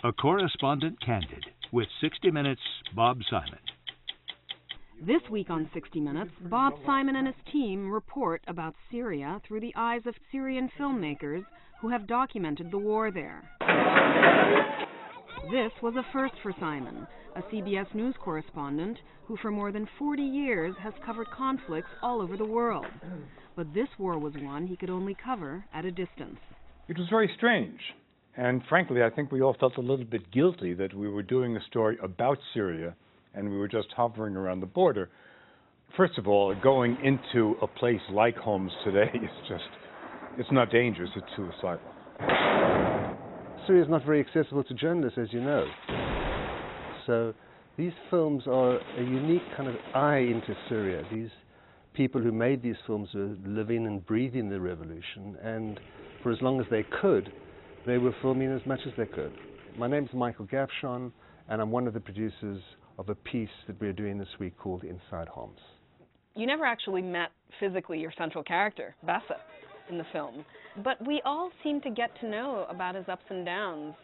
A correspondent candid with 60 Minutes' Bob Simon. This week on 60 Minutes, Bob Simon and his team report about Syria through the eyes of Syrian filmmakers who have documented the war there. This was a first for Simon, a CBS News correspondent who for more than 40 years has covered conflicts all over the world. But this war was one he could only cover at a distance. It was very strange. And frankly, I think we all felt a little bit guilty that we were doing a story about Syria and we were just hovering around the border. First of all, going into a place like Homs today is it's not dangerous, it's suicidal. Syria is not very accessible to journalists, as you know. So these films are a unique kind of eye into Syria. These people who made these films were living and breathing the revolution, and for as long as they could, they were filming as much as they could. My name's Michael Gavshon, and I'm one of the producers of a piece that we're doing this week called Inside Homs. You never actually met physically your central character, Bassett, in the film, but we all seem to get to know about his ups and downs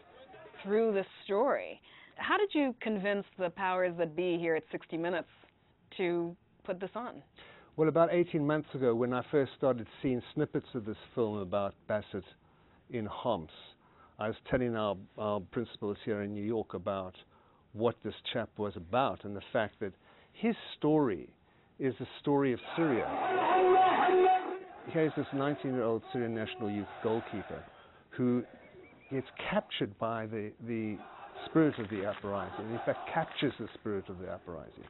through this story. How did you convince the powers that be here at 60 Minutes to put this on? Well, about 18 months ago, when I first started seeing snippets of this film about Bassett in Homs, I was telling our principals here in New York about what this chap was about and the fact that his story is the story of Syria. Here's this 19-year-old Syrian national youth goalkeeper who gets captured by the spirit of the uprising, and in fact captures the spirit of the uprising.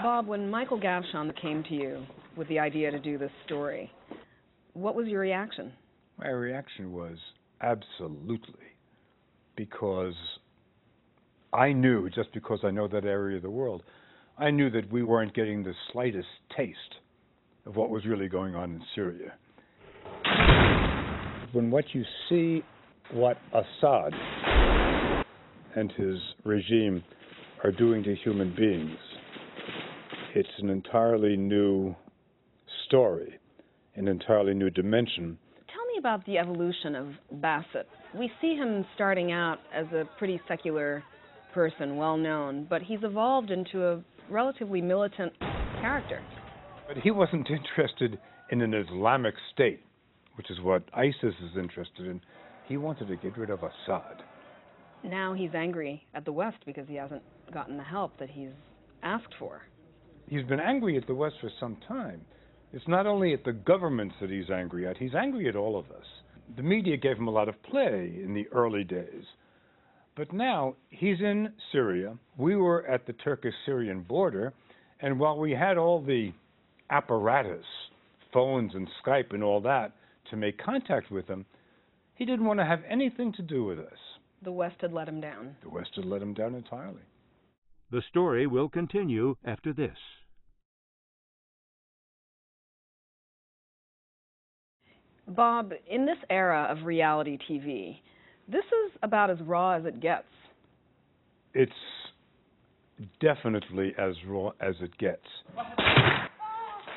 Bob, when Michael Gavshon came to you with the idea to do this story, what was your reaction? My reaction was absolutely, because I knew, just because I know that area of the world, I knew that we weren't getting the slightest taste of what was really going on in Syria. When what you see what Assad and his regime are doing to human beings, it's an entirely new story, an entirely new dimension. Tell me about the evolution of Bassett. We see him starting out as a pretty secular person, well-known, but he's evolved into a relatively militant character. But he wasn't interested in an Islamic state, which is what ISIS is interested in. He wanted to get rid of Assad. Now he's angry at the West because he hasn't gotten the help that he's asked for. He's been angry at the West for some time. It's not only at the governments that he's angry at all of us. The media gave him a lot of play in the early days. But now he's in Syria. We were at the Turkish-Syrian border, and while we had all the apparatus, phones and Skype and all that, to make contact with him, he didn't want to have anything to do with us. The West had let him down. The West had let him down entirely. The story will continue after this. Bob, in this era of reality TV, this is about as raw as it gets. It's definitely as raw as it gets.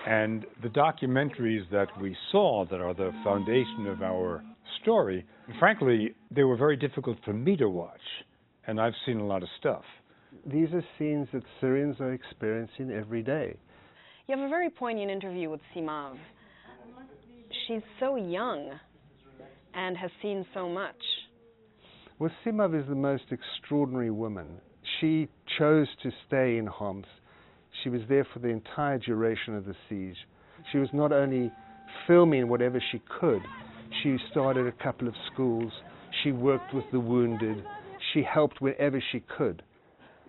And the documentaries that we saw that are the foundation of our story, frankly, they were very difficult for me to watch. And I've seen a lot of stuff. These are scenes that Syrians are experiencing every day. You have a very poignant interview with Simav. She's so young and has seen so much. Well, Simav is the most extraordinary woman. She chose to stay in Homs. She was there for the entire duration of the siege. She was not only filming whatever she could, she started a couple of schools, she worked with the wounded, she helped wherever she could.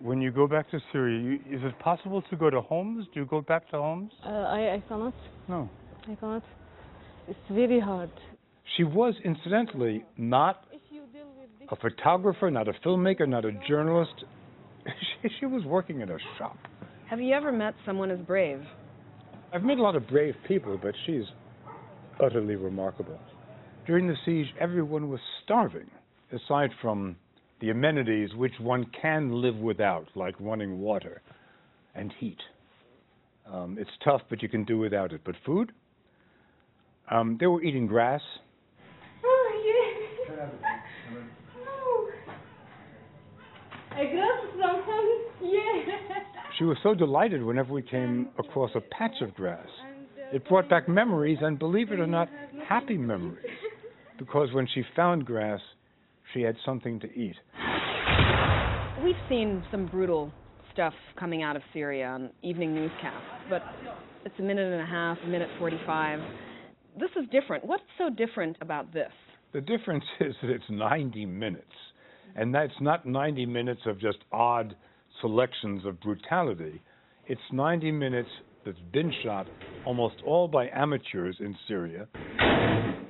When you go back to Syria, is it possible to go to Homs? Do you go back to Homs? I cannot. No. I cannot. It's very hard. She was, incidentally, not a photographer, not a filmmaker, not a journalist. She was working in a shop. Have you ever met someone as brave? I've met a lot of brave people, but she's utterly remarkable. During the siege, everyone was starving, aside from the amenities which one can live without, like running water and heat. It's tough, but you can do without it. But food? They were eating grass. A grass from here. She was so delighted whenever we came across a patch of grass. It brought back memories, and believe it or not, happy memories. Because when she found grass, she had something to eat. We've seen some brutal stuff coming out of Syria on evening newscasts, but it's a minute and a half, a minute 45. This is different. What's so different about this? The difference is that it's 90 minutes. And that's not 90 minutes of just odd selections of brutality. It's 90 minutes that's been shot almost all by amateurs in Syria,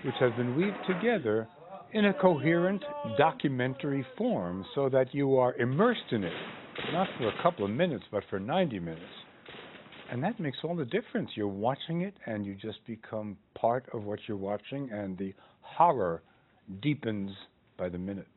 which have been weaved together in a coherent documentary form so that you are immersed in it, not for a couple of minutes, but for 90 minutes. And that makes all the difference. You're watching it, and you just become part of what you're watching, and the horror deepens by the minute.